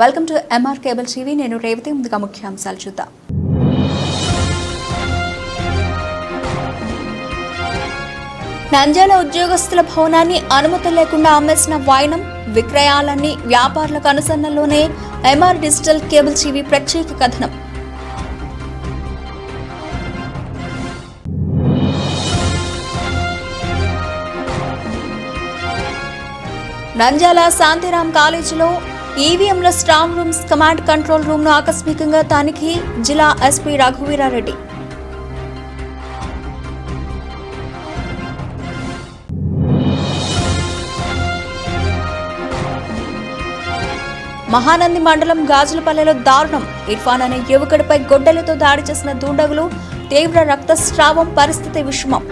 Welcome to MR cable TV. నేను రేవతి. ముందుగా ముఖ్యాంశాలు చూద్దాం. నంద్యాల ఉద్యోగస్తుల భవనాన్ని అనుమతి లేకుండా అమ్మేసిన వైనం విక్రయాలన్నీ వ్యాపారులకు అనుసరణలోనే ఎంఆర్ డిజిటల్ కేబుల్ టీవీ ప్రత్యేక కథనం. నంద్యాల శాంతిరాం కాలేజీలో ఈవీఎంల strong rooms, command control room ను ఆకస్మికంగా తనిఖీ జిల్లా ఎస్పీ రఘువీరారెడ్డి. మహానంది మండలం గాజులపల్లెలో దారుణం. ఇర్ఫాన్ అనే యువకుడిపై గొడ్డలతో దాడి చేసిన దుండగులు, తీవ్ర రక్తస్రావం, పరిస్థితి విషమం.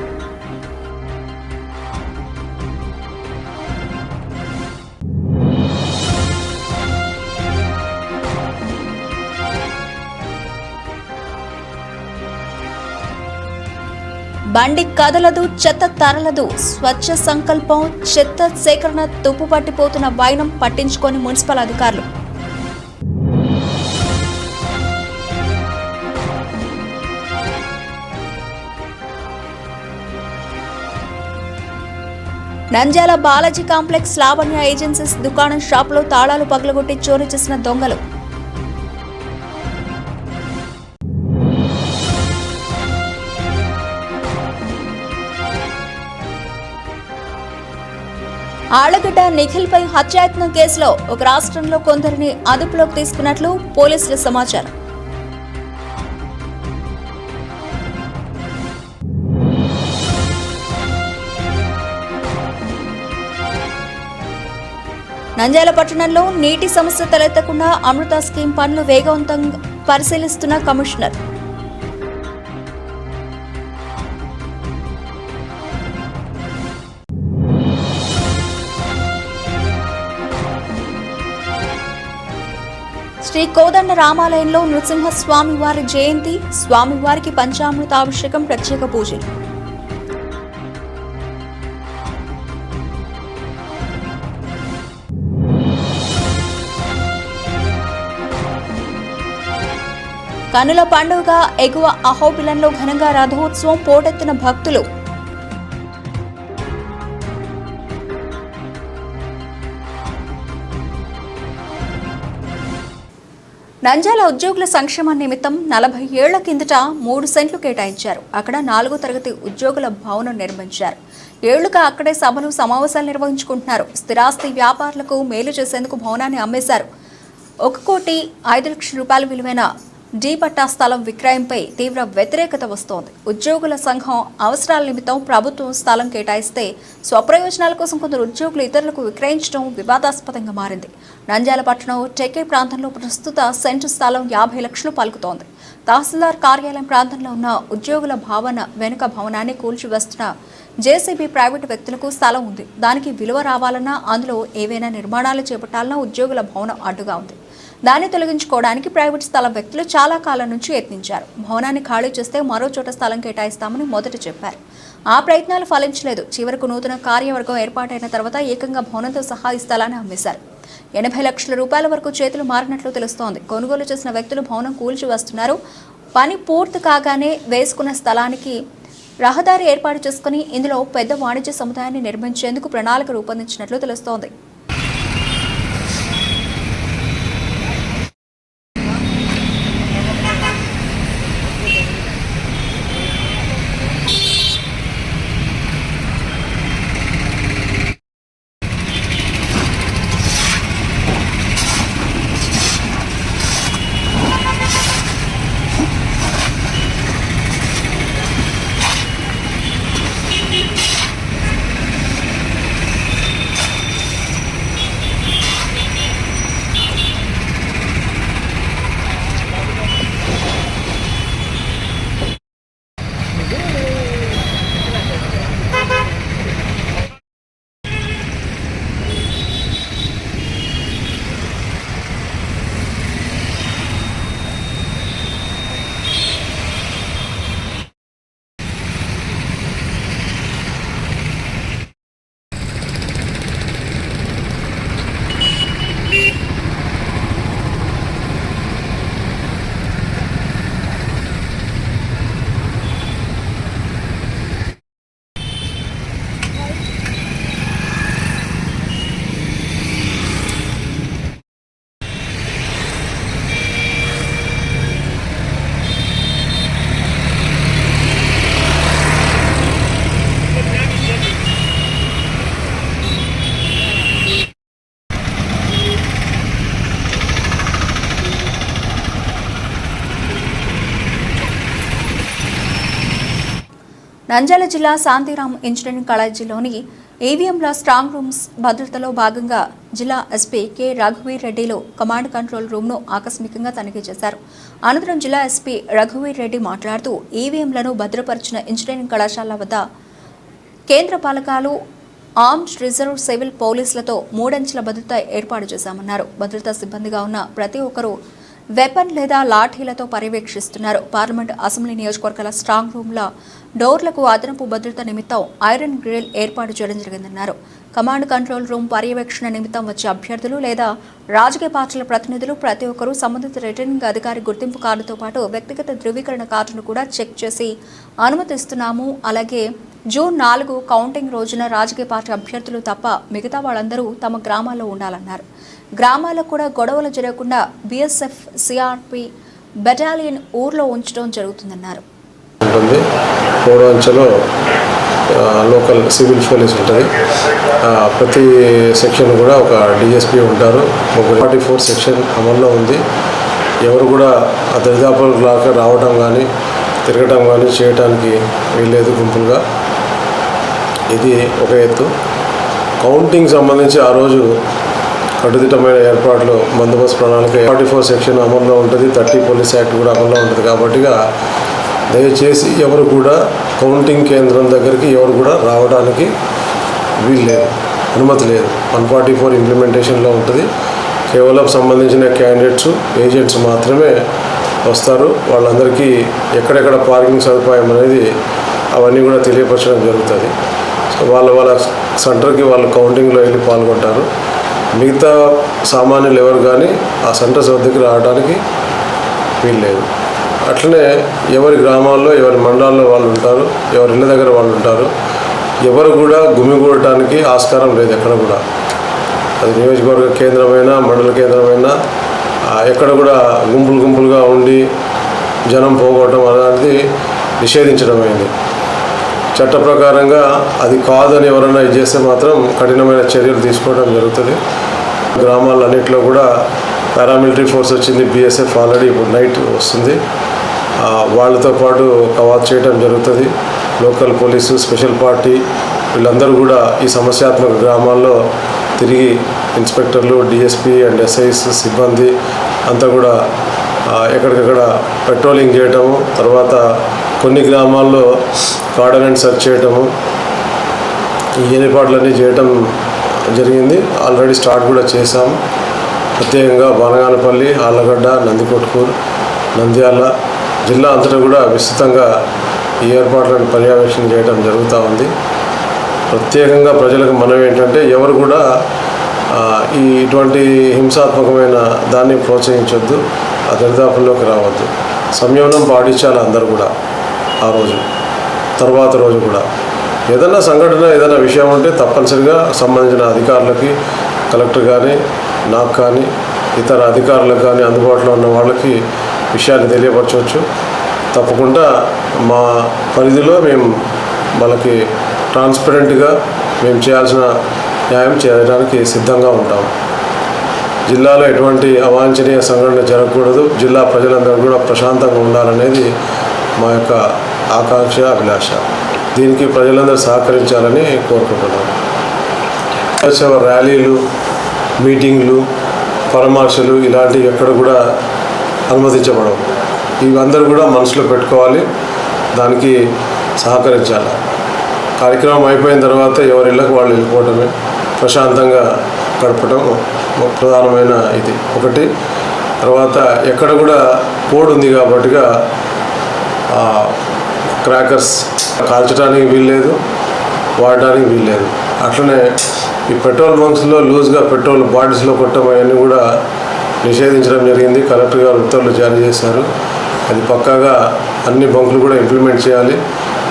బండి కదలదు, చెత్త తరలదు. స్వచ్ఛ సంకల్పం, చెత్త సేకరణ తుప్పు పట్టిపోతున్న వైనం పట్టించుకొని మున్సిపల్ అధికారులు. నంద్యాల బాలాజీ కాంప్లెక్స్ లావణ్య ఏజెన్సీస్ దుకాణం షాపులో తాళాలు పగలగొట్టి చోరీ చేసిన దొంగలు. ఆళ్లగడ్డ నిఖిల్పై హత్యాయత్నం కేసులో ఒక రాష్ట్రంలో కొందరిని అదుపులోకి తీసుకున్నట్లు పోలీసుల సమాచారం. నంద్యాల పట్టణంలో నీటి సమస్య తలెత్తకుండా అమృత స్కీమ్ పనులు వేగవంతంగా పరిశీలిస్తున్న కమిషనర్. శ్రీ కోదండ రామాలయంలో నృసింహస్వామి వారి జయంతి, స్వామివారికి పంచామృతాభిషేకం, ప్రత్యేక పూజలు. కనుల పండుగ ఎగువ అహోబిలంలో ఘనంగా రథోత్సవం, పోటెత్తిన భక్తులు. నంద్యాల ఉద్యోగుల సంక్షేమం నిమిత్తం 40 ఏళ్ల కిందట 3 సెంట్లు కేటాయించారు. అక్కడ 4వ తరగతి ఉద్యోగుల భవనం నిర్మించారు. ఏళ్లుగా అక్కడే సభలు, సమావేశాలు నిర్వహించుకుంటున్నారు. స్థిరాస్తి వ్యాపారులకు మేలు చేసేందుకు భవనాన్ని అమ్మేశారు. 1,05,00,000 రూపాయల విలువైన డి పట్టా స్థలం విక్రయంపై తీవ్ర వ్యతిరేకత వస్తోంది. ఉద్యోగుల సంఘం అవసరాల నిమిత్తం ప్రభుత్వం స్థలం కేటాయిస్తే స్వప్రయోజనాల కోసం కొందరు ఉద్యోగులు ఇతరులకు విక్రయించడం వివాదాస్పదంగా మారింది. నంద్యాల పట్టణం టెక్కే ప్రాంతంలో ప్రస్తుత సెంటు స్థలం 50 లక్షలు పలుకుతోంది. తహసీల్దార్ కార్యాలయం ప్రాంతంలో ఉన్న ఉద్యోగుల భవన వెనుక భవనాన్ని కూల్చివేస్తున్న జేసీబీ ప్రైవేటు వ్యక్తులకు స్థలం ఉంది. దానికి విలువ రావాలన్నా, అందులో ఏవైనా నిర్మాణాలు చేపట్టాలన్నా ఉద్యోగుల భవనం అడ్డుగా ఉంది. దాన్ని తొలగించుకోవడానికి ప్రైవేట్ స్థలం వ్యక్తులు చాలా కాలం నుంచి యత్నించారు. భవనాన్ని ఖాళీ చేస్తే మరో చోట స్థలం కేటాయిస్తామని మొదట చెప్పారు. ఆ ప్రయత్నాలు ఫలించలేదు. చివరకు నూతన కార్యవర్గం ఏర్పాటైన తర్వాత ఏకంగా భవనంతో సహా ఈ స్థలాన్ని అమ్మేశారు. 80 లక్షల రూపాయల వరకు చేతులు మారినట్లు తెలుస్తోంది. కొనుగోలు చేసిన వ్యక్తులు భవనం కూల్చి వస్తున్నారు. పని పూర్తి కాగానే వేసుకున్న స్థలానికి రహదారి ఏర్పాటు చేసుకుని ఇందులో పెద్ద వాణిజ్య సముదాయాన్ని నిర్మించేందుకు ప్రణాళిక రూపొందించినట్లు తెలుస్తోంది. నంద్యాల జిల్లా శాంతిరామ్ ఇంజనీరింగ్ కాలేజీలోని ఈవీఎంల స్ట్రాంగ్ రూమ్స్ భద్రతలో భాగంగా జిల్లా ఎస్పీ కె రఘువీర్ రెడ్డిలో కమాండ్ కంట్రోల్ రూమ్ను ఆకస్మికంగా తనిఖీ చేశారు. అనంతరం జిల్లా ఎస్పీ రఘువీర్ రెడ్డి మాట్లాడుతూ ఈవీఎంలను భద్రపరిచిన ఇంజనీరింగ్ కళాశాల వద్ద కేంద్ర పాలకాలు, ఆర్మ్డ్ రిజర్వ్ సివిల్ పోలీసులతో 3 అంచెల భద్రత ఏర్పాటు చేశామన్నారు. భద్రతా సిబ్బందిగా ఉన్న ప్రతి ఒక్కరూ వెపన్ లేదా లాఠీలతో పర్యవేక్షిస్తున్నారు. పార్లమెంట్, అసెంబ్లీ నియోజకవర్గాల స్ట్రాంగ్ రూమ్ల డోర్లకు అదనపు భద్రత నిమిత్తం ఐరన్ గ్రిల్ ఏర్పాటు చేయడం జరిగిందన్నారు. కమాండ్ కంట్రోల్ రూమ్ పర్యవేక్షణ నిమిత్తం వచ్చే అభ్యర్థులు లేదా రాజకీయ పార్టీల ప్రతినిధులు ప్రతి ఒక్కరూ సంబంధిత రిటర్నింగ్ అధికారి గుర్తింపు కార్డుతో పాటు వ్యక్తిగత ధృవీకరణ కార్డును కూడా చెక్ చేసి అనుమతిస్తున్నాము. అలాగే జూన్ 4 కౌంటింగ్ రోజున రాజకీయ పార్టీ అభ్యర్థులు తప్ప మిగతా వాళ్ళందరూ తమ గ్రామాల్లో ఉండాలన్నారు. గ్రామాల్లో కూడా గొడవలు జరగకుండా బీఎస్ఎఫ్, సిఆర్పి బెటాలియన్ ఊర్లో ఉంచడం జరుగుతుందన్నారు. లోకల్ సివిల్ పోలీస్ ఉంటుంది. ప్రతి సెక్షన్ కూడా ఒక డిఎస్పీ ఉంటారు. 44 సెక్షన్ అమల్లో ఉంది. ఎవరు కూడా ఆ దరిదాపులకు రావడం కానీ తిరగటం కానీ చేయడానికి వీల్లేదు గుంపులుగా. ఇది ఒక ఎత్తు. కౌంటింగ్ సంబంధించి ఆ రోజు కట్టుదిట్టమైన ఏర్పాట్లు, బందోబస్తు ప్రణాళిక 44 సెక్షన్ అమల్లో ఉంటుంది. 30 పోలీస్ యాక్ట్ కూడా అమల్లో ఉంటుంది. కాబట్టిగా దయచేసి ఎవరు కూడా కౌంటింగ్ కేంద్రం దగ్గరికి ఎవరు కూడా రావడానికి వీల్లేదు, అనుమతి లేదు. 144 ఇంప్లిమెంటేషన్లో ఉంటుంది. కేవలం సంబంధించిన క్యాండిడేట్స్, ఏజెంట్స్ మాత్రమే వస్తారు. వాళ్ళందరికీ ఎక్కడెక్కడ పార్కింగ్ సదుపాయం అనేది అవన్నీ కూడా తెలియపరచడం జరుగుతుంది. సో వాళ్ళ సెంటర్కి వాళ్ళు కౌంటింగ్లో వెళ్ళి పాల్గొంటారు. మిగతా సామాన్యులు ఎవరు కానీ ఆ సెంటర్స్ వద్దకు రావడానికి వీల్లేదు. అట్లనే ఎవరి గ్రామాల్లో, ఎవరి మండలాల్లో వాళ్ళు ఉంటారు, ఎవరి ఇళ్ళ దగ్గర వాళ్ళు ఉంటారు. ఎవరు కూడా గుమిగూడటానికి ఆస్కారం లేదు ఎక్కడ కూడా. అది నియోజకవర్గ కేంద్రమైనా, మండల కేంద్రమైనా ఎక్కడ కూడా గుంపులుగా ఉండి జనం పోగొట్టడం అనేది నిషేధించడమైంది. చట్ట ప్రకారంగా అది కాదని ఎవరైనా ఇది చేస్తే మాత్రం కఠినమైన చర్యలు తీసుకోవడం జరుగుతుంది. గ్రామాలన్నింటిలో కూడా పారామిలిటరీ ఫోర్స్ వచ్చింది. బీఎస్ఎఫ్ ఆల్రెడీ ఇప్పుడు నైట్ వస్తుంది. వాళ్ళతో పాటు కవాత్ చేయడం జరుగుతుంది. లోకల్ పోలీసు, స్పెషల్ పార్టీ వీళ్ళందరూ కూడా ఈ సమస్యాత్మక గ్రామాల్లో తిరిగి ఇన్స్పెక్టర్లు, డిఎస్పీ అండ్ ఎస్ఐస్ సిబ్బంది అంతా కూడా ఎక్కడికక్కడ పెట్రోలింగ్ చేయటము, తర్వాత కొన్ని గ్రామాల్లో కార్డన్ అండ్ సెర్చ్ చేయటము, ఈ ఏర్పాట్లన్నీ చేయటం జరిగింది. ఆల్రెడీ స్టార్ట్ కూడా చేశాము. ప్రత్యేకంగా బానగానపల్లి, ఆళ్ళగడ్డ, నందికొట్కూరు, నంద్యాల జిల్లా అంతటా కూడా విస్తృతంగా ఈ ఏర్పాట్లను పర్యవేక్షణ చేయడం జరుగుతూ ఉంది. ప్రత్యేకంగా ప్రజలకు మనవి ఏంటంటే ఎవరు కూడా ఇటువంటి హింసాత్మకమైన దాన్ని ప్రోత్సహించొద్దు, ఆ దరిదాపుల్లోకి రావద్దు. సంయమనం పాటించాలి అందరూ కూడా. ఆ రోజు తర్వాత రోజు కూడా ఏదైనా సంఘటన, ఏదైనా విషయం ఉంటే తప్పనిసరిగా సంబంధించిన అధికారులకి, కలెక్టర్ కానీ, నాకు కానీ, ఇతర అధికారులకు కానీ అందుబాటులో ఉన్న వాళ్ళకి విషయాన్ని తెలియపరచవచ్చు. తప్పకుండా మా పరిధిలో మేము వాళ్ళకి ట్రాన్స్పరెంట్గా మేము చేయాల్సిన న్యాయం చేయడానికి సిద్ధంగా ఉంటాం. జిల్లాలో ఎటువంటి అవాంఛనీయ సంఘటన జరగకూడదు. జిల్లా ప్రజలందరూ కూడా ప్రశాంతంగా ఉండాలనేది మా యొక్క ఆకాంక్ష, అభిలాష. దీనికి ప్రజలందరూ సహకరించాలని కోరుకుంటున్నాను. ర్యాలీలు, మీటింగ్లు, పరామర్శలు ఇలాంటివి ఎక్కడ కూడా అనుమతించబడవు. ఇవందరూ కూడా మనసులో పెట్టుకోవాలి, దానికి సహకరించాలి. కార్యక్రమం అయిపోయిన తర్వాత ఎవరి ఇళ్ళకు వాళ్ళు వెళ్ళిపోవటమే, ప్రశాంతంగా గడపడం ప్రధానమైన ఇది ఒకటి. తర్వాత ఎక్కడ కూడా కోడ్ ఉంది కాబట్టిగా క్రాకర్స్ కాల్చడానికి వీల్లేదు, వాడడానికి వీల్లేదు. అట్లనే ఈ పెట్రోల్ బంక్స్లో లూజ్గా పెట్రోల్ బాటిల్స్లో కొట్టడం అవన్నీ కూడా నిషేధించడం జరిగింది. కలెక్టర్ గారు ఉత్తర్వులు జారీ చేశారు. అది పక్కాగా అన్ని బంకులు కూడా ఇంప్లిమెంట్ చేయాలి.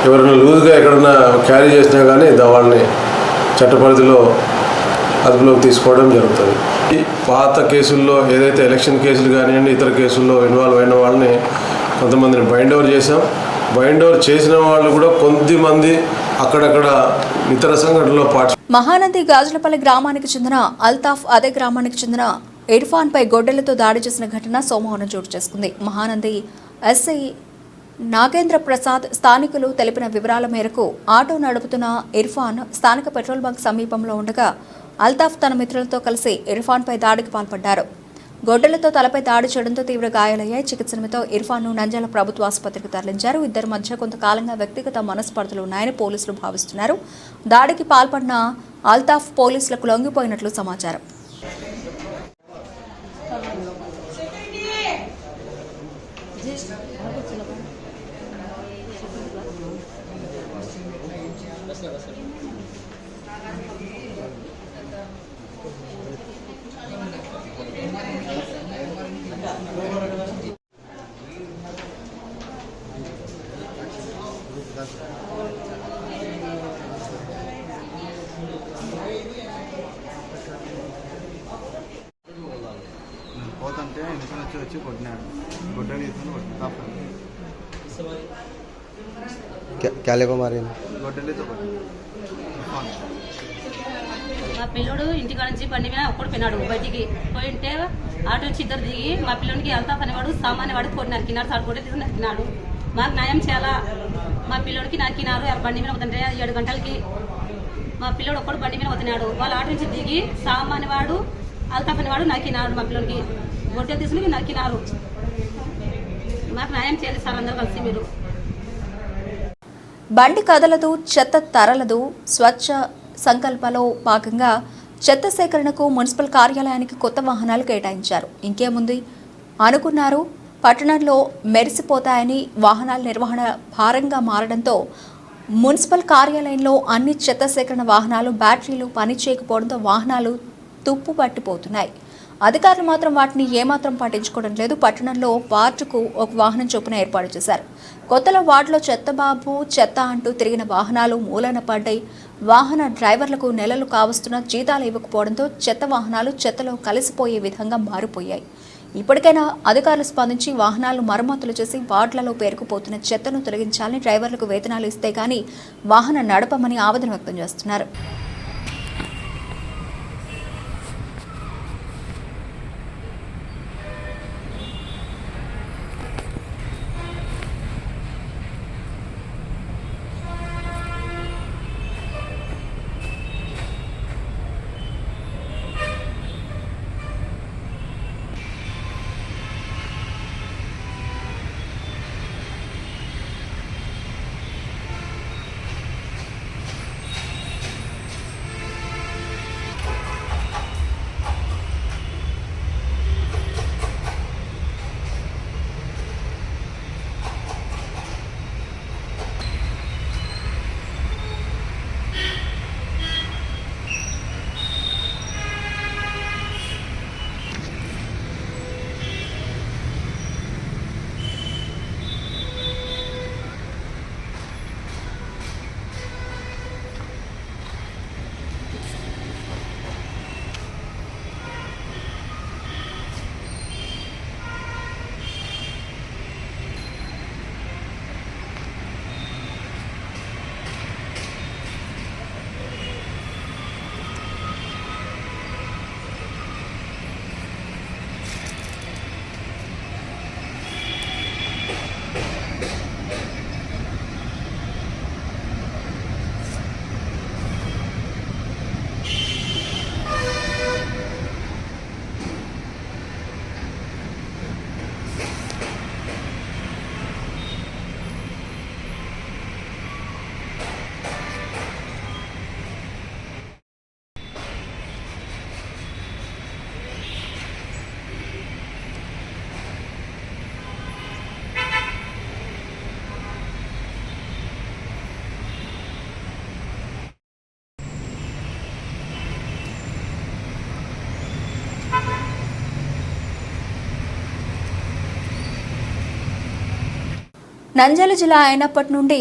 ఎవరైనా లూజ్గా ఎక్కడైనా క్యారీ చేసినా కానీ వాళ్ళని చట్టపరిధిలో అదుపులోకి తీసుకోవడం జరుగుతుంది. ఈ పాత కేసుల్లో ఏదైతే ఎలక్షన్ కేసులు కానివ్వండి, ఇతర కేసుల్లో ఇన్వాల్వ్ అయిన వాళ్ళని కొంతమందిని బైండ్ ఓవర్ చేశాం. బైండ్ ఓవర్ చేసిన వాళ్ళు కూడా కొద్దిమంది అక్కడక్కడ ఇతర సంఘటనలో మహానంది గాజులపల్లి గ్రామానికి చెందిన అల్తాఫ్, అదే గ్రామానికి చెందిన ఇర్ఫాన్పై గొడ్డలతో దాడి చేసిన ఘటన సోమవారం చోటు చేసుకుంది. మహానంది ఎస్ఐ నాగేంద్ర ప్రసాద్ స్థానికులు తెలిపిన వివరాల మేరకు ఆటో నడుపుతున్న ఇర్ఫాన్ స్థానిక పెట్రోల్ బంక్ సమీపంలో ఉండగా అల్తాఫ్ తన మిత్రులతో కలిసి ఇర్ఫాన్పై దాడికి పాల్పడ్డారు. గొడ్డలతో తలపై దాడి చేయడంతో తీవ్ర గాయాలయ్యాయి. చికిత్స నిమిత్తం ఇర్ఫాన్ను నంద్యాల ప్రభుత్వ ఆసుపత్రికి తరలించారు. ఇద్దరి మధ్య కొంతకాలంగా వ్యక్తిగత మనస్పర్ధలు ఉన్నాయని పోలీసులు భావిస్తున్నారు. దాడికి పాల్పడిన అల్తాఫ్ పోలీసులకు లొంగిపోయినట్లు సమాచారం. పోతుంటే ఇంట్లో వచ్చి కొట్టినాడు. గుడ్డలు తీసుకుని కొట్టినా क्या लेको मारे గొడ్డలితో మా పిల్లోడు ఇంటికాడ నుంచి బండి మీద ఒక్కడు పోయినాడు. బయటికి పోయింటే ఆటో నుంచి ఇద్దరు దిగి మా పిల్లోడికి అల్తాఫ్ అనేవాడు సామాన్య వాడు కొట్టి నరికినాడు. సార్ కూడా తీసుకుని నరికినాడు. మాకు న్యాయం చేయాలా. మా పిల్లోడికి నరికినారు. బండి మీద పోతుంటే 7 గంటలకి మా పిల్లోడు ఒక్కడు బండి మీద పోతున్నాడు. వాళ్ళు ఆటో నుంచి దిగి సామాన్య వాడు అల్తాఫ్ అనేవాడు నరికినాడు. మా పిల్లోడికి గొడ్డలు తీసుకుని నరికినారు. మాకు న్యాయం చేయాలి సార్, అందరూ కలిసి మీరు. బండి కదలదు, చెత్త తరలదు. స్వచ్ఛ సంకల్పలో భాగంగా చెత్త సేకరణకు మున్సిపల్ కార్యాలయానికి కొత్త వాహనాలు కేటాయించారు. ఇంకేముంది అనుకున్నారు. పట్టణంలో మెరిసిపోతాయని వాహనాల నిర్వహణ భారంగా మారడంతో మున్సిపల్ కార్యాలయంలో అన్ని చెత్త సేకరణ వాహనాలు బ్యాటరీలు పనిచేయకపోవడంతో వాహనాలు తుప్పు పట్టిపోతున్నాయి. అధికారులు మాత్రం వాటిని ఏమాత్రం పట్టించుకోవడం లేదు. పట్టణంలో వార్డుకు ఒక వాహనం చొప్పున ఏర్పాటు చేశారు. కొత్తలో వార్డులో చెత్త బాబు చెత్త అంటూ తిరిగిన వాహనాలు మూలన పడ్డాయి. వాహన డ్రైవర్లకు నెలలు కావస్తున్న జీతాలు ఇవ్వకపోవడంతో చెత్త వాహనాలు చెత్తలో కలిసిపోయే విధంగా మారిపోయాయి. ఇప్పటికైనా అధికారులు స్పందించి వాహనాలు మరమ్మతులు చేసి వార్డులలో పేరుకుపోతున్న చెత్తను తొలగించాలని, డ్రైవర్లకు వేతనాలు ఇస్తే కానీ వాహనం నడపమని ఆవేదన వ్యక్తం చేస్తున్నారు. నంద్యాల జిల్లా అయినప్పటి నుండి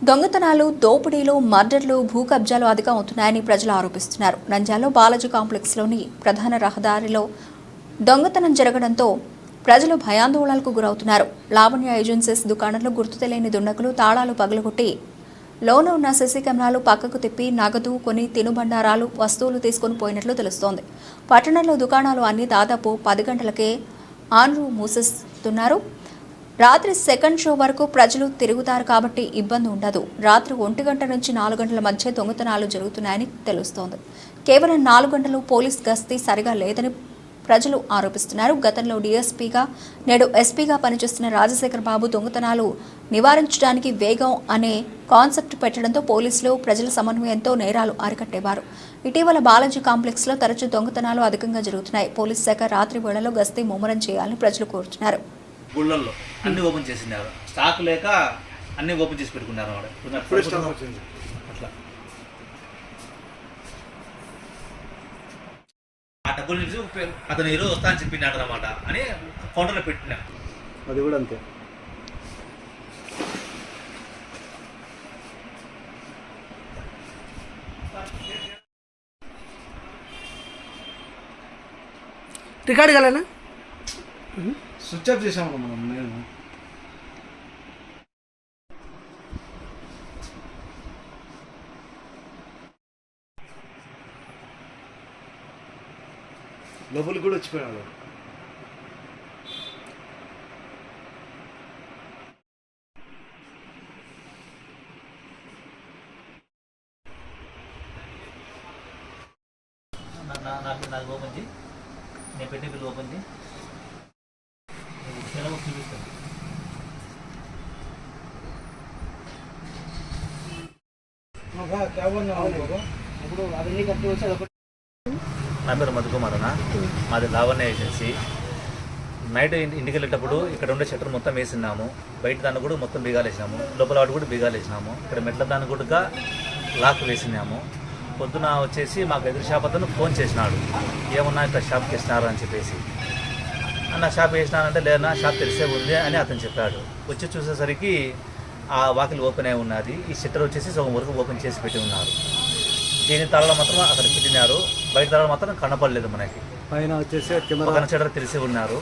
దొంగతనాలు, దోపిడీలు, మర్డర్లు, భూ కబ్జాలు అధికం అవుతున్నాయని ప్రజలు ఆరోపిస్తున్నారు. నంద్యాలలో బాలాజీ కాంప్లెక్స్లోని ప్రధాన రహదారిలో దొంగతనం జరగడంతో ప్రజలు భయాందోళనలకు గురవుతున్నారు. లావణ్య ఏజెన్సీస్ దుకాణంలో గుర్తు తెలియని దుండగులు తాళాలు పగలగొట్టి లోన ఉన్న సీసీ కెమెరాలు పక్కకు తిప్పి నగదు, కొన్ని తినుబండారాలు, వస్తువులు తీసుకుని పోయినట్లు తెలుస్తోంది. పట్టణంలో దుకాణాలు అన్ని దాదాపు 10 గంటలకే ఆన్రు మూసేస్తున్నారు. రాత్రి సెకండ్ షో వరకు ప్రజలు తిరుగుతారు కాబట్టి ఇబ్బంది ఉండదు. రాత్రి 1 గంట నుంచి 4 గంటల మధ్య దొంగతనాలు జరుగుతున్నాయని తెలుస్తోంది. కేవలం 4 గంటలు పోలీస్ గస్తీ సరిగా లేదని ప్రజలు ఆరోపిస్తున్నారు. గతంలో డీఎస్పీగా నేడు ఎస్పీగా పనిచేస్తున్న రాజశేఖర్ బాబు దొంగతనాలు నివారించడానికి వేగం అనే కాన్సెప్ట్ పెట్టడంతో పోలీసులు ప్రజల సమన్వయంతో నేరాలు అరికట్టేవారు. ఇటీవల బాలాజీ కాంప్లెక్స్లో తరచూ దొంగతనాలు అధికంగా జరుగుతున్నాయి. పోలీస్ శాఖ రాత్రి వేళలో గస్తీ ముమ్మరం చేయాలని ప్రజలు కోరుతున్నారు. గుళ్ళల్లో అన్ని ఓపెన్ చేసినారు, స్టాక్ లేక అన్ని ఓపెన్ చేసి పెట్టుకున్నారు. అట్లా ఆ డబ్బుల నుంచి అతను ఈరోజు వస్తా అని చెప్పినాడు అన్నమాట అని కౌంటర్లో పెట్టినారు. అది కూడా అంతే. రికార్డ్ కాలేనా? స్విచ్ ఆఫ్ చేసాము మనం. నేను లోపలికి కూడా వచ్చిపోయాడు. నాకు ఓపెన్ చేయి, నేను పెట్టిన బిల్లు ఓపెన్ చేయి, చూపిస్తాను. నా పేరు మధుకుమార్ అన్న, మాది లావణ్య ఏజెన్సీ. నైట్ ఇంటికి వెళ్ళేటప్పుడు ఇక్కడ ఉండే షట్టర్ మొత్తం వేసినాము, బయట దాన్ని కూడా మొత్తం బీగాలు వేసినాము, లోపల వాటి కూడా బీగాలు వేసినాము, ఇక్కడ మెట్ల దాన్ని కూడా లాక్ వేసినాము. పొద్దున వచ్చేసి మాకు ఎదురు షాప్ అతను ఫోన్ చేసినాడు, ఏమన్నా ఇక్కడ షాప్కి వేసినారు అని చెప్పేసి. అన్న షాప్ వేసినానంటే లేదన్నా షాప్ తెరిసే ఉంది అని అతను చెప్పాడు. వచ్చి చూసేసరికి ఆ వాకిలి ఓపెన్ అయి ఉన్నది, ఈ షట్టర్ వచ్చేసి సగం వరకు ఓపెన్ చేసి పెట్టి ఉన్నారు. దీని తలలో మాత్రం అక్కడ పెట్టినారు, బయట తలలో మాత్రం కనపడలేదు మనకి. పైన వచ్చేసి పక్కన షట్టర్ తెరిసి ఉన్నారు.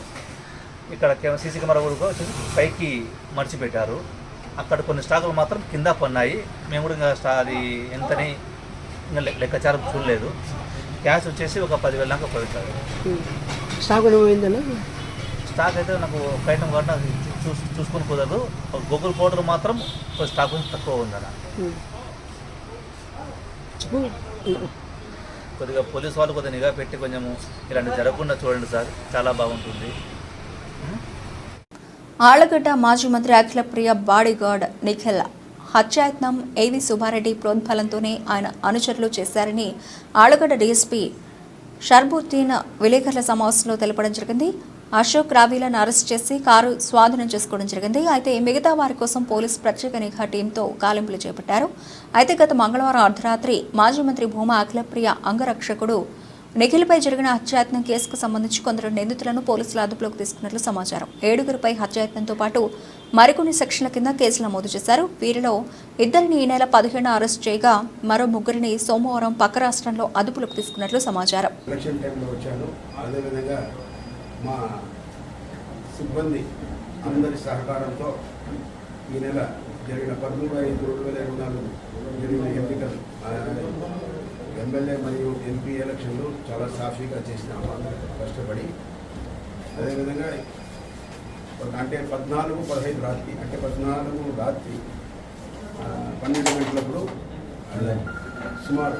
ఇక్కడ సీసీ కెమెరా కూడా వచ్చేసి పైకి మర్చిపెట్టారు. అక్కడ కొన్ని స్టాకులు మాత్రం కింద పన్నాయి. మేము కూడా ఇంకా అది ఎంతని ఇంకా లెక్కాచారం చూడలేదు. క్యాష్ వచ్చేసి ఒక 10,000 దాకా పడుతుంది. స్టాక్ పోయిందన్నా? స్టాక్ అయితే నాకు ఒక ఐటమ్ కాబట్టి నాకు చూసుకొని కుదరదు. గూగుల్ పౌడర్ మాత్రం స్టాక్ కొంచెం తక్కువ ఉందన్న. కొద్దిగా పోలీసు వాళ్ళు కొద్దిగా నిఘా పెట్టి కొంచెము ఇలాంటి జరగకుండా చూడండి సార్, చాలా బాగుంటుంది. ఆళ్లగడ్డ మాజీ మంత్రి అఖిలప్రియ బాడీగార్డ్ నిఖిల్ హత్యాయత్నం ఏవి సుబ్బారెడ్డి ప్రోద్బలంతోనే ఆయన అనుచరులు చేశారని ఆళ్లగడ్డ డీఎస్పీ షర్బుద్దీన్ విలేకరుల సమావేశంలో తెలపడం జరిగింది. అశోక్ రావీలను అరెస్ట్ చేసి కారు స్వాధీనం చేసుకోవడం జరిగింది. అయితే మిగతా వారి కోసం పోలీసు ప్రత్యేక నిఘా టీంతో గాలింపులు చేపట్టారు. అయితే గత మంగళవారం అర్ధరాత్రి మాజీ మంత్రి భూమా అఖిలప్రియ అంగరక్షకుడు నిఖిల్పై జరిగిన హత్యాయత్నం కేసుకు సంబంధించి కొందరు నిందితులను పోలీసులు అదుపులోకి తీసుకున్నట్లు సమాచారం. 7గురిపై హత్యాయత్నంతో పాటు మరికొన్ని సెక్షన్ల కింద కేసులు నమోదు చేశారు. వీరిలో 2 ఈ నెల 15 అరెస్ట్ చేయగా మరో 3 సోమవారం పక్క రాష్ట్రంలో అదుపులోకి తీసుకున్నట్లు సమాచారం. ఎలక్షన్ టైంలో వచ్చాను. అదేవిధంగా మా సిబ్బంది అందరి సహకారంతో ఈ నెల జరిగిన 13/5/2024 జరిగిన ఎన్నికలు ఎమ్మెల్యే మరియు ఎంపీ ఎలక్షన్లు చాలా సాఫీగా చేసినాము, అందరూ కష్టపడి. అదేవిధంగా అంటే 14/15 రాత్రి, అంటే 14 రాత్రి 12 గంటలప్పుడు సుమారు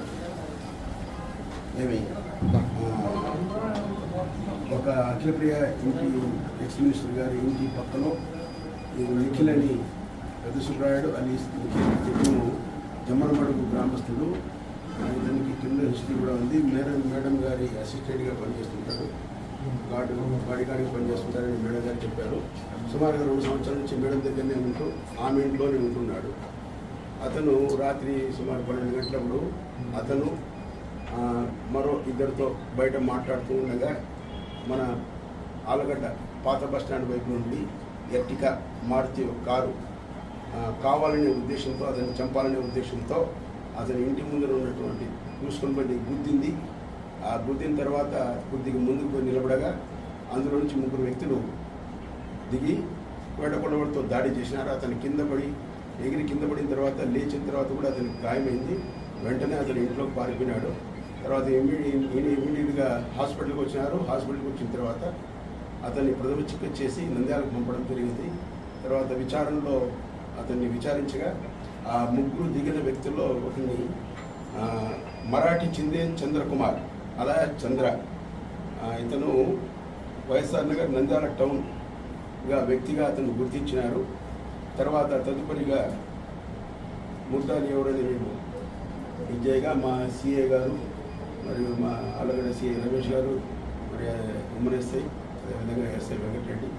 ఒక అఖిలప్రియ ఇంటి ఎక్స్ మినిస్టర్ గారి ఇంటి పక్కలో నిఖిల్ అని పెద్ద సుబ్రాయుడు అని నిఖిల్ జమ్మరమడుగు గ్రామస్తుడు. ఇతనికి కింద హిస్టరీ కూడా ఉంది. మేడం గారి అసిస్టెంట్గా పనిచేస్తుంటాడు, బాడీగార్డ్గా పనిచేస్తుంటారని మేడం గారు చెప్పారు. సుమారుగా 2 సంవత్సరాల నుంచి మేడం దగ్గరనే ఉంటూ ఆమె ఇంట్లోనే ఉంటున్నాడు. అతను రాత్రి సుమారు 12 గంటలప్పుడు అతను మరో 2తో బయట మాట్లాడుతూ ఉండగా మన ఆలగడ్డ పాత బస్టాండ్ వైపు నుండి ఎర్టికా మారుతి కారు కావాలనే ఉద్దేశంతో, అతన్ని చంపాలనే ఉద్దేశంతో అతని ఇంటి ముందర ఉన్నటువంటి చూసుకొని బండి గుద్దింది. ఆ గుద్దిన తర్వాత కొద్దిగా ముందుకు పోయి నిలబడగా అందులో నుంచి 3 వ్యక్తులు దిగి వేటకొండవాడితో దాడి చేసినారు. అతను కింద పడి ఎగిరి కింద పడిన తర్వాత లేచిన తర్వాత కూడా అతనికి గాయమైంది. వెంటనే అతను ఇంట్లోకి పారిపోయినాడు. తర్వాత ఇమీడియట్గా హాస్పిటల్కి వచ్చినారు. హాస్పిటల్కి వచ్చిన తర్వాత అతన్ని ప్రథమ చికిత్స చేసి నంద్యాలకు పంపడం జరిగింది. తర్వాత విచారణలో అతన్ని విచారించగా ఆ ముగ్గురు దిగిన వ్యక్తుల్లో ఒకరిని మరాఠీ చంద్రకుమార్ అలా చంద్ర, ఇతను వైఎస్ఆర్ నగర్ నంద్యాల టౌన్గా వ్యక్తిగా అతను గుర్తించినారు. తర్వాత తదుపరిగా ముద్దాలు ఎవరని మేము విజయ్గా మా సిఏ గారు మరియు మా అలగడ సిఐ రమేష్ గారు మరి ఉమ్మన్ ఎస్ఐ అదేవిధంగా ఎస్ఐ వెంకటరెడ్డి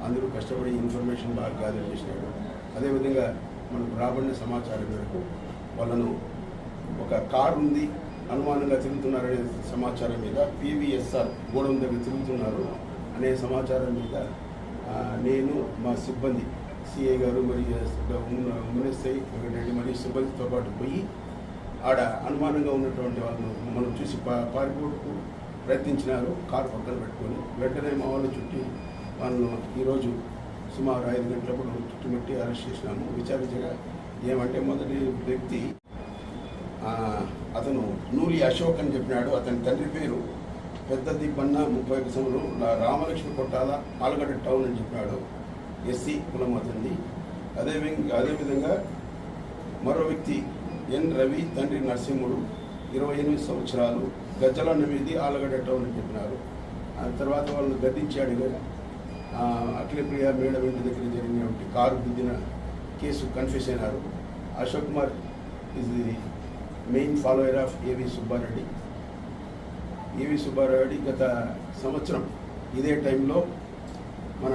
అందరూ కష్టపడి ఇన్ఫర్మేషన్ బాగా గ్యాదర్ చేసినాడు. అదేవిధంగా మనకు రాబడిన సమాచారం మేరకు వాళ్ళను ఒక కారు ఉంది అనుమానంగా తిరుగుతున్నారనే సమాచారం మీద పివిఎస్ఆర్ గోడౌన్ దగ్గర తిరుగుతున్నారు అనే సమాచారం మీద నేను మా సిబ్బంది సిఐ గారు మరియు ఉమ్మన్ ఎస్ఐ వెంకటరెడ్డి మరియు సిబ్బందితో పాటు పోయి ఆడ అనుమానంగా ఉన్నటువంటి వాళ్ళను మనం చూసి పారిపోటుకు ప్రయత్నించినారు. కారు పక్కన పెట్టుకొని వెంటనే మా వాళ్ళు చుట్టి వాళ్ళను ఈరోజు సుమారు 5 గంటలప్పుడు చుట్టుముట్టి అరెస్ట్ చేసినాము. విచారించగా ఏమంటే మొదటి వ్యక్తి అతను నూలి అశోక్ అని చెప్పినాడు. అతని తండ్రి పేరు పెద్ద దిబ్బన్న 31 సంవత్సరం రామలక్ష్మి కొట్టాల ఆలగడ్డ టౌన్ అని చెప్పినాడు. ఎస్సీ కులం అతనిది. అదేవిధంగా మరో వ్యక్తి ఎన్ రవి తండ్రి నరసింహుడు 28 సంవత్సరాలు గజ్జల మీది ఆలగడ్డ టౌన్ అని చెప్పినారు. ఆ తర్వాత వాళ్ళని గద్దించి అడిగారు. అఖిలప్రియ మేడం ఇంటి దగ్గర జరిగినటువంటి కారు గుద్దిన కేసు కన్ఫ్యూస్ అయినారు. Ashok Kumar is the main follower of ఏవి సుబ్బారెడ్డి. ఏవి సుబ్బారెడ్డి గత సంవత్సరం ఇదే టైంలో మన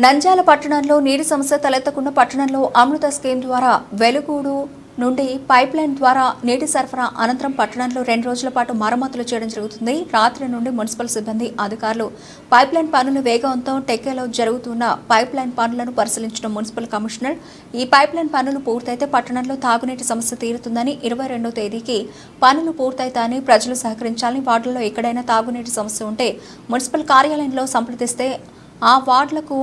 నంద్యాల పట్టణంలో నీటి సమస్య తలెత్తకుండా పట్టణంలో అమృత స్కీమ్ ద్వారా వెలుగూడు నుండి పైప్ లైన్ ద్వారా నీటి సరఫరా అనంతరం పట్టణంలో 2 రోజుల పాటు మరమ్మతులు చేయడం జరుగుతుంది. రాత్రి నుండి మున్సిపల్ సిబ్బంది అధికారులు పైప్ లైన్ పనులు వేగవంతం టెక్కేలో జరుగుతున్న పైప్ లైన్ పనులను పరిశీలించిన మున్సిపల్ కమిషనర్ ఈ పైప్ లైన్ పనులు పూర్తయితే పట్టణంలో తాగునీటి సమస్య తీరుతుందని 22వ తేదీకి పనులు పూర్తయితాయని ప్రజలు సహకరించాలని వార్డుల్లో ఎక్కడైనా తాగునీటి సమస్య ఉంటే మున్సిపల్ కార్యాలయంలో సంప్రదిస్తే ఆ వార్డులకు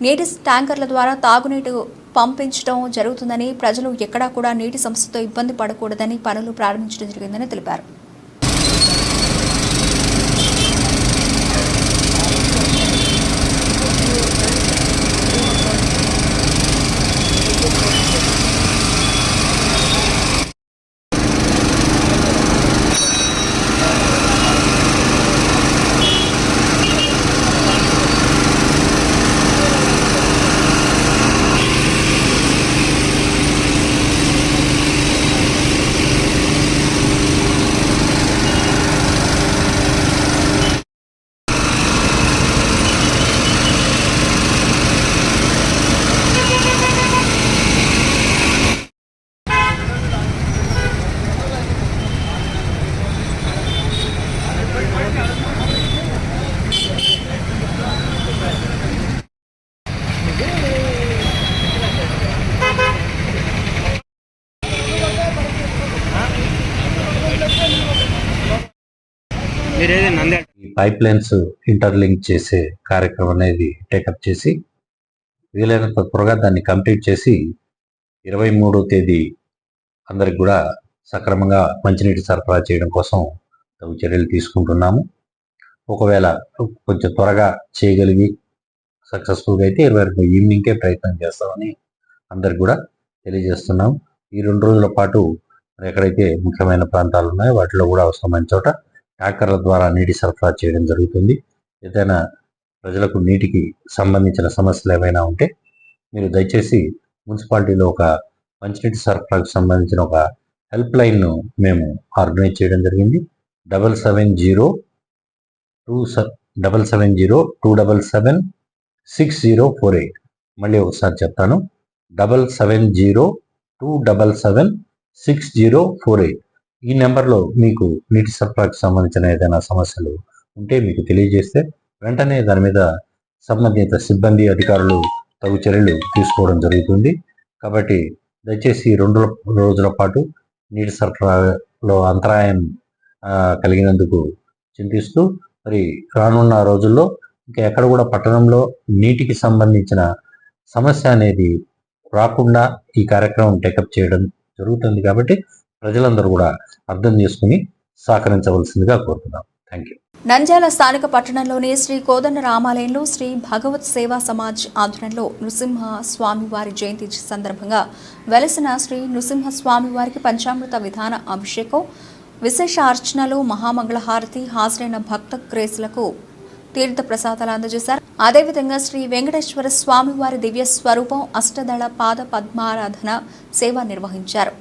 నీటి ట్యాంకర్ల ద్వారా తాగునీటి పంపించడం జరుగుతుందని ప్రజలు ఎక్కడా కూడా నీటి సమస్యతో ఇబ్బంది పడకూడదని పనులు ప్రారంభించడం జరిగిందని తెలిపారు. ఈ పైప్ లైన్స్ ఇంటర్లింక్ చేసే కార్యక్రమం అనేది టేకప్ చేసి వీలైనంత త్వరగా దాన్ని కంప్లీట్ చేసి 23వ తేదీ అందరికి కూడా సక్రమంగా మంచినీటి సరఫరా చేయడం కోసం తగు చర్యలు తీసుకుంటున్నాము. ఒకవేళ కొంచెం త్వరగా చేయగలిగి సక్సెస్ఫుల్గా అయితే 22 ఈవినింగ్కే ప్రయత్నం చేస్తామని అందరికి కూడా తెలియజేస్తున్నాం. ఈ 2 రోజుల పాటు ఎక్కడైతే ముఖ్యమైన ప్రాంతాలు ఉన్నాయో వాటిలో కూడా అవసరమైన చోట ట్యాంకర్ల ద్వారా నీటి సరఫరా చేయడం జరుగుతుంది. ఏదైనా ప్రజలకు నీటికి సంబంధించిన సమస్యలు ఏమైనా ఉంటే మీరు దయచేసి మున్సిపాలిటీలో ఒక మంచినీటి సరఫరాకు సంబంధించిన ఒక హెల్ప్ లైన్ను మేము ఆర్గనైజ్ చేయడం జరిగింది. 7702776048. మళ్ళీ ఒకసారి చెప్తాను, 7702776048. ఈ నెంబర్లో మీకు నీటి సరఫరాకు సంబంధించిన ఏదైనా సమస్యలు ఉంటే మీకు తెలియజేస్తే వెంటనే దాని మీద సంబంధిత సిబ్బంది అధికారులు తగు చర్యలు తీసుకోవడం జరుగుతుంది. కాబట్టి దయచేసి 2 రోజుల పాటు నీటి సరఫరాలో అంతరాయం కలిగినందుకు చింతిస్తూ మరి రానున్న రోజుల్లో ఇంకా ఎక్కడ కూడా పట్టణంలో నీటికి సంబంధించిన సమస్య అనేది రాకుండా ఈ కార్యక్రమం టేకప్ చేయడం జరుగుతుంది. కాబట్టి ప్రజలందరూ కూడా అర్థం చేసుకుని సహకరించవలసిందిగా కోరుతున్నాం. Thank you. నంద్యాల స్థానిక పట్టణంలోని శ్రీ కోదండ రామాలయంలో శ్రీ భగవత్ సేవా సమాజ్ ఆధ్వర్యంలో నృసింహ స్వామివారి జయంతి సందర్భంగా వెలసిన శ్రీ నృసింహ స్వామివారికి పంచామృత విధాన అభిషేకం, విశేష అర్చనలు, మహామంగళహారతి, హాజరైన భక్త క్రేసులకు తీర్థ ప్రసాదాలు అందజేశారు. అదేవిధంగా శ్రీ వెంకటేశ్వర స్వామివారి దివ్య స్వరూపం అష్టదళ పాద పద్మారాధన సేవ నిర్వహించారు.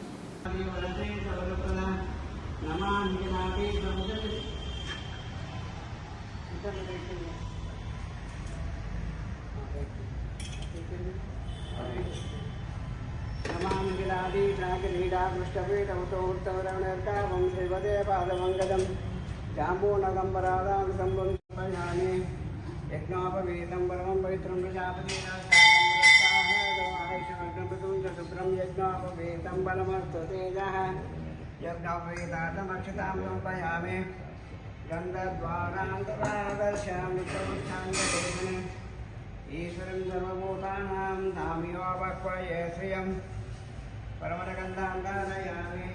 యజ్ఞోపవేతం పరమం పవిత్రం ప్రజాపతిశుభ్రం యజ్ఞోపవేతం బలమస్తు తేజ యజ్ఞోపవేతాక్షతాం సమర్పయామి గంధద్వారాంతరాదర్శామి ఈశ్వరం సర్వభూతానాం నామ్యోపక్వయే శ్రియం పరమగంధాంధారయామి.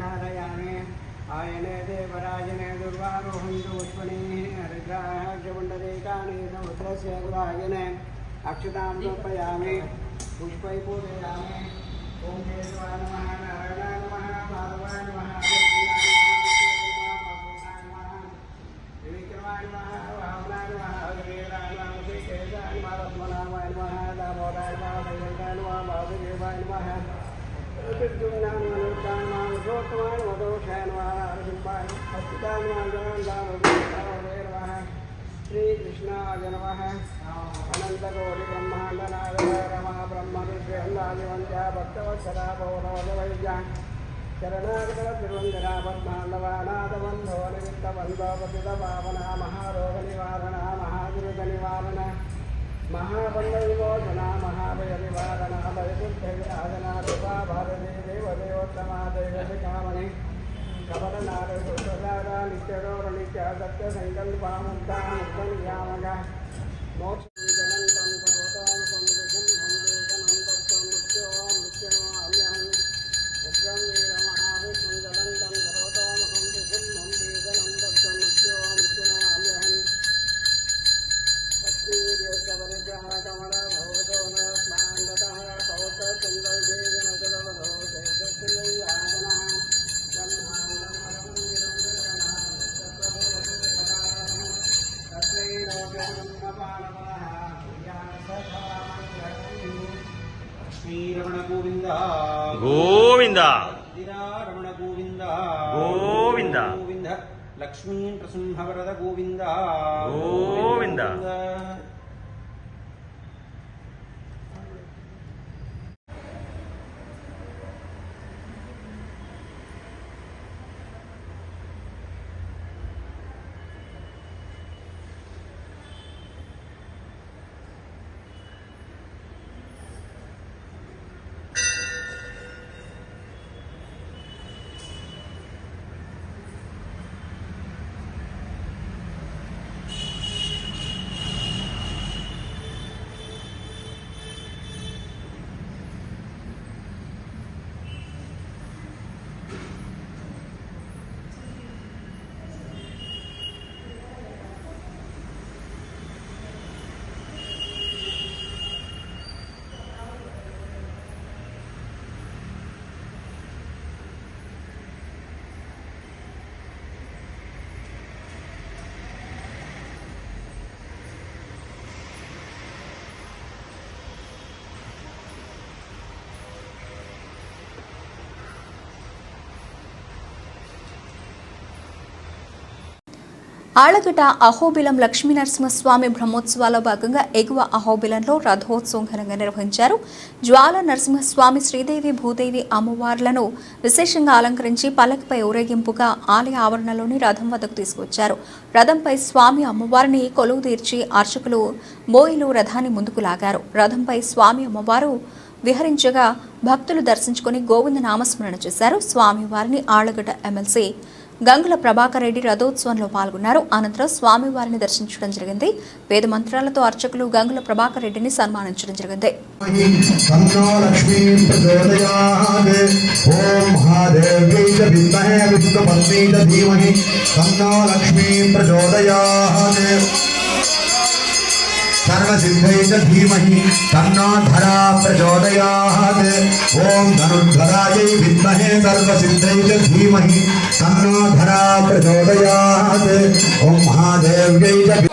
ధారయామి ఆయనే దేవరాజనే దుర్వారోహంతు పుష్పణీః హరిద్రాక్షపుండరీకాని సముద్రస్య గురాయనే అక్షతాం సమర్పయామి పుష్పై పూజయామి. ఓం కేశవాయ నమః, నారాయణాయ నమః, మాధవాయ నమః, త్రివిక్రమాయ నమః, వామనాయ నమః, వీరాయ నమః, శ్రీకేశాయ నమః, పద్మనాభాయ నమః, దామోదరాయ నమః, దైవతాయ నమః, వాసుదేవాయ నమః, శ్రీకృష్ణాయ నమః. అనంతకోటి బ్రహ్మాండ నాయక రమా బ్రహ్మ విశ్వేంద్రాదివంత్యా భక్తవత్సరా పౌరవైద్య శరణాగత తిరువంజనా పద్మాండవానాథబంధో నిమిత్తబంధో పతిత పావన మహారోగ నివారణ మహాదురిత నివారణ మహాబంధ విమోచన మహాభయ నివారణ భయబుద్ధ విరాధన కృపా భారతీ దేవదేవోత్తమా దైవతి కామని కపటనార సుధార నిత్యడోర నిత్య సత్య సంకల్ప ముక్త ముక్త నియామక మోక్షం సర్వతాం సందుషం హందేశనం మృత్యో మృత్యునో అమ్యహం ఉగ్రం వీర మహావిష్ణు జలంతం సర్వతాం సందుషం హందేశనం మృత్యో మృత్యునో అమ్యహం పరిగ్రహ కమల భవతో స్నాంగత పౌత చంద్రజేజనజలవరోజన శ్రీరమణ గోవింద గోవింద రమణ గోవింద గోవింద గోవింద లక్ష్మీ నృసింహవరద గోవింద గోవింద. ఆళ్లగడ్డ అహోబిలం లక్ష్మీనరసింహస్వామి బ్రహ్మోత్సవాల్లో భాగంగా ఎగువ అహోబిలంలో రథోత్సవం ఘనంగా నిర్వహించారు. జ్వాల నరసింహస్వామి, శ్రీదేవి, భూదేవి అమ్మవార్లను విశేషంగా అలంకరించి పల్లకిపై ఊరేగింపుగా ఆలయ ఆవరణలోని రథం వద్దకు తీసుకొచ్చారు. రథంపై స్వామి అమ్మవారిని కొలువు తీర్చి అర్చకులు మోయిలు రథాన్ని ముందుకు లాగారు. రథంపై స్వామి అమ్మవారు విహరించగా భక్తులు దర్శించుకుని గోవింద నామస్మరణ చేశారు. స్వామివారిని ఆళ్లగడ్డ ఎమ్మెల్సీ గంగుల ప్రభాకర్ రెడ్డి రథోత్సవంలో పాల్గొన్నారు. అనంతరం స్వామివారిని దర్శించడం జరిగింది. వేద మంత్రాలతో అర్చకులు గంగుల ప్రభాకర్ రెడ్డిని సన్మానించడం జరిగింది. सर्वसिद्धैः धीमहि तन्नो धरा प्रचोदयात् ॐ धनुर्धरायै विद्महे सर्वसिद्धैः धीमहि तन्नो धरा प्रचोदयात् ॐ महादेव्यै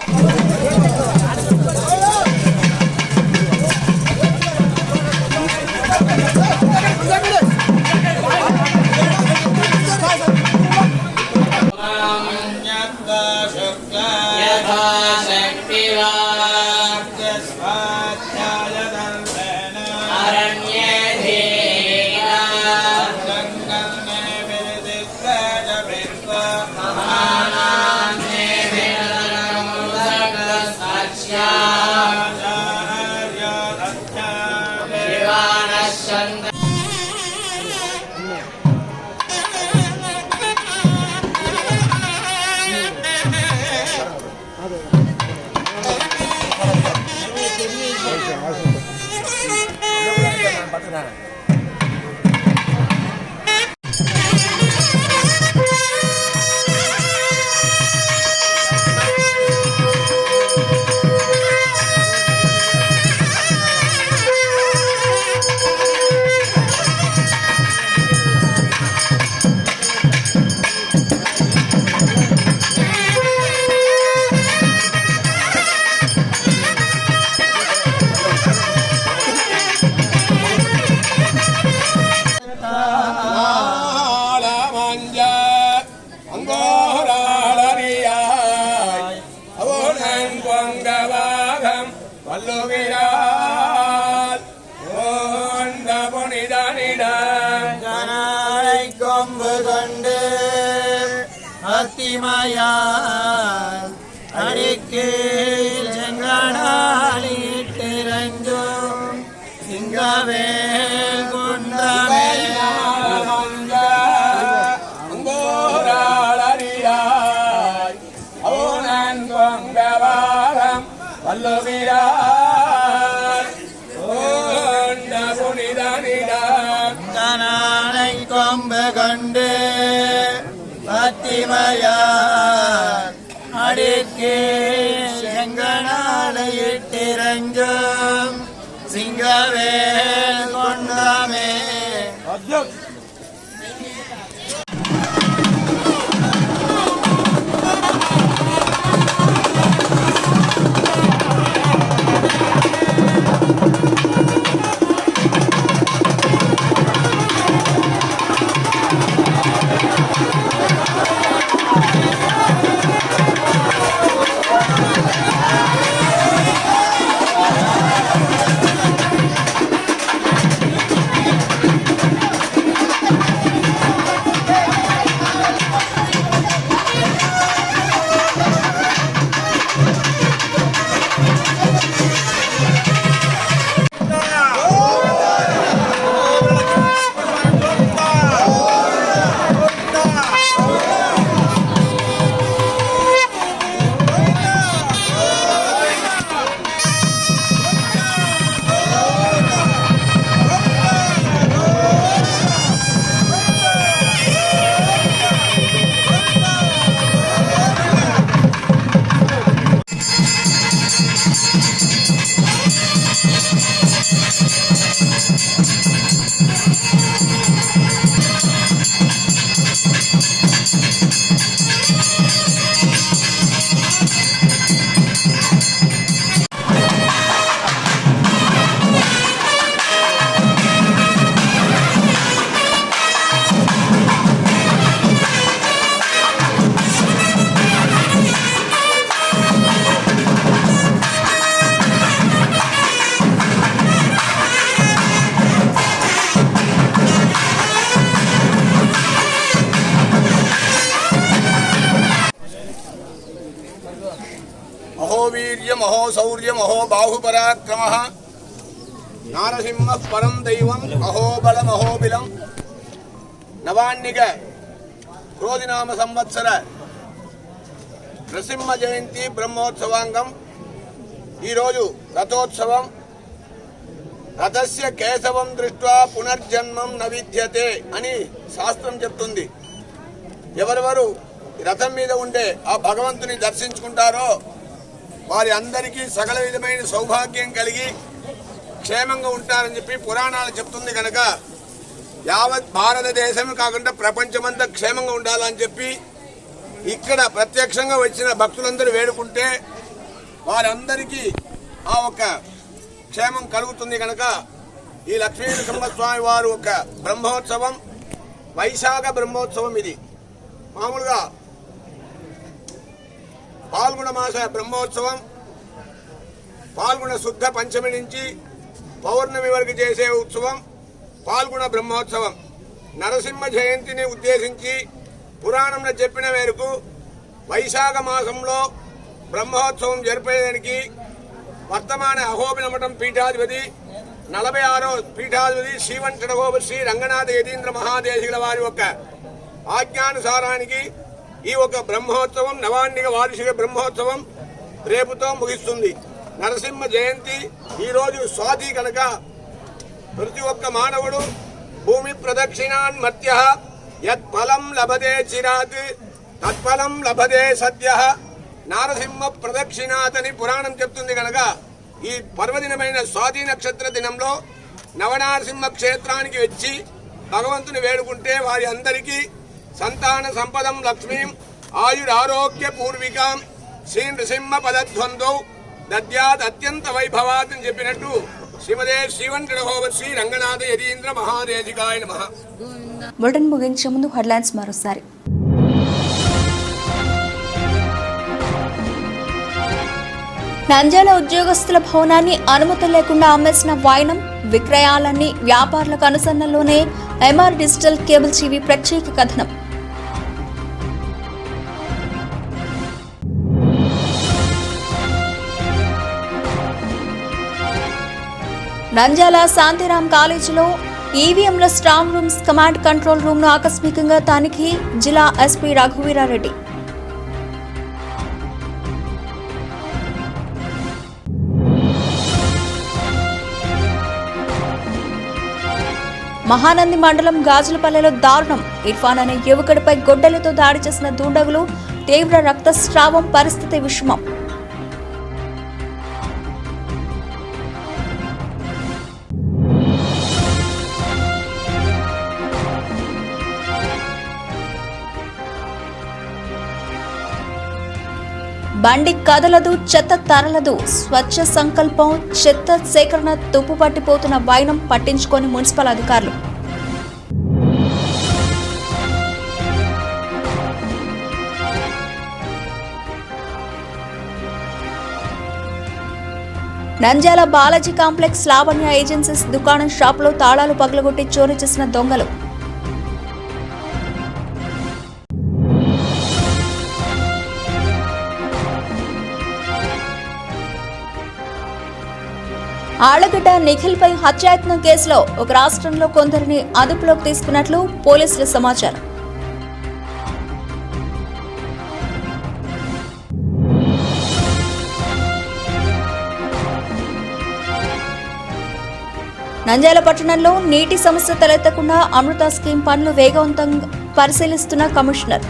சிங்கவேல் கொண்டமே మహో శౌర్య మహో బాహుపరాక్రమ నారసింహ పరం దైవం అహోబల మహోబిలం నవాన్నిక క్రోధినామ సంవత్సర నరసింహ జయంతి బ్రహ్మోత్సవాంగం. ఈరోజు రథోత్సవం. రథస్య కేశవం దృష్ట్వా పునర్జన్మం న విద్యతే అని శాస్త్రం చెప్తుంది. ఎవరెవరు రథం మీద ఉండే ఆ భగవంతుని దర్శించుకుంటారో వారి అందరికీ సకల విధమైన సౌభాగ్యం కలిగి క్షేమంగా ఉంటారని చెప్పి పురాణాలు చెప్తుంది. కనుక యావత్ భారతదేశం కాకుండా ప్రపంచమంతా క్షేమంగా ఉండాలని చెప్పి ఇక్కడ ప్రత్యక్షంగా వచ్చిన భక్తులందరూ వేడుకుంటే వారందరికీ ఆ ఒక క్షేమం కలుగుతుంది. కనుక ఈ లక్ష్మీ నరసింహస్వామి వారు ఒక బ్రహ్మోత్సవం, వైశాఖ బ్రహ్మోత్సవం. ఇది మామూలుగా పాల్గొన మాస బ్రహ్మోత్సవం పాల్గొన శుద్ధ పంచమి నుంచి పౌర్ణమి వరకు చేసే ఉత్సవం పాల్గొన బ్రహ్మోత్సవం. నరసింహ జయంతిని ఉద్దేశించి పురాణంలో చెప్పిన మేరకు వైశాఖ మాసంలో బ్రహ్మోత్సవం జరిపేదానికి వర్తమాన అహోబిల మఠం పీఠాధిపతి 46వ పీఠాధిపతి శ్రీవంటడగోప శ్రీ రంగనాథ యతీంద్ర మహాదేశికుల వారి యొక్క ఆజ్ఞానుసారానికి ఈ ఒక బ్రహ్మోత్సవం నవాన్నిక వార్షిక బ్రహ్మోత్సవం రేపుతో ముగిస్తుంది. నరసింహ జయంతి ఈరోజు స్వాతి కనుక ప్రతి ఒక్క మానవుడు భూమి ప్రదక్షిణాన్ మర్త్య యత్ఫలం లభతే చిరాత్ తత్ఫలం లభతే సద్య నారసింహ ప్రదక్షిణాత్ అని పురాణం చెప్తుంది. కనుక ఈ పర్వదినమైన స్వాతి నక్షత్ర దినంలో నవనారసింహ క్షేత్రానికి వచ్చి భగవంతుని వేడుకుంటే వారి అందరికీ సంతాన సంపదం లక్ష్మీం ఆయురారోగ్య పూర్వికాం శ్రీ నృసింహ పదధ్వందౌ దద్యాత్ అత్యంత వైభవాత్ అని చెప్పినట్టు శ్రీమదే శ్రీవంటడహోవ శ్రీ రంగనాథ యతీంద్ర మహాదేశికాయ నమః. బులెటిన్ ముగించే ముందు హెడ్లైన్స్ మరోసారి. నంద్యాల ఉద్యోగస్తుల భవనాన్ని అనుమతి లేకుండా అమ్మేసిన వైనం, విక్రయాలన్నీ వ్యాపారులకు అనుసరణలోనే ఎంఆర్ డిజిటల్ కేబుల్ టీవీ ప్రత్యేక కథనం. నంద్యాల శాంతిరాం కాలేజీలో ఈవీఎంల strong rooms, command control room ను ఆకస్మికంగా తనిఖీ, జిల్లా ఎస్పీ రఘువీరారెడ్డి. మహానంది మండలం గాజులపల్లెలో దారుణం. ఇర్ఫాన్ అనే యువకుడిపై గొడ్డలితో దాడి చేసిన దుండగులు, తీవ్ర రక్తస్రావం, పరిస్థితి విషమం. బండి కదలదు, చెత్త తరలదు, స్వచ్ఛ సంకల్పం, చెత్త సేకరణ తుప్పుపట్టిపోతున్న వైనం పట్టించుకొని మున్సిపల్ అధికారులు. నంద్యాల బాలాజీ కాంప్లెక్స్ లావణ్య ఏజెన్సీస్ దుకాణం షాపులో తాళాలు పగలగొట్టి చోరీ చేసిన దొంగలు. ఆళ్లగడ్డ నిఖిల్పై హత్యాయత్నం కేసులో ఒక రాష్ట్రంలో కొందరిని అదుపులోకి తీసుకున్నట్లు పోలీసుల సమాచారం. నంద్యాల పట్టణంలో నీటి సమస్య తలెత్తకుండా అమృత స్కీమ్ పనులు వేగవంతంగా పరిశీలిస్తున్న కమిషనర్.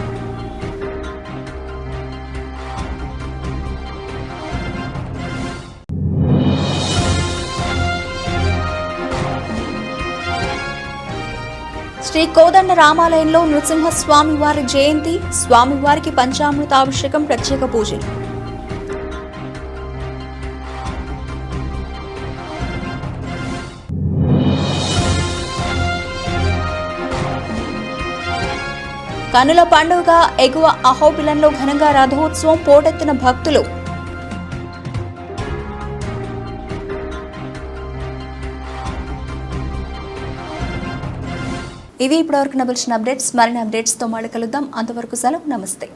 శ్రీ కోదండ రామాలయంలో నృసింహస్వామి వారి జయంతి, స్వామివారికి పంచామృతాభిషేకం, ప్రత్యేక పూజలు. కనుల పండుగ ఎగువ అహోబిలంలో ఘనంగా రథోత్సవం, పోటెత్తిన భక్తులు. ఇవి ఇప్పటివరకు నబిల్చిన అప్డేట్స్. మరిన్ని అప్డేట్స్తో మళ్ళీ కలుద్దాం. అంతవరకు సెలవు. నమస్తే.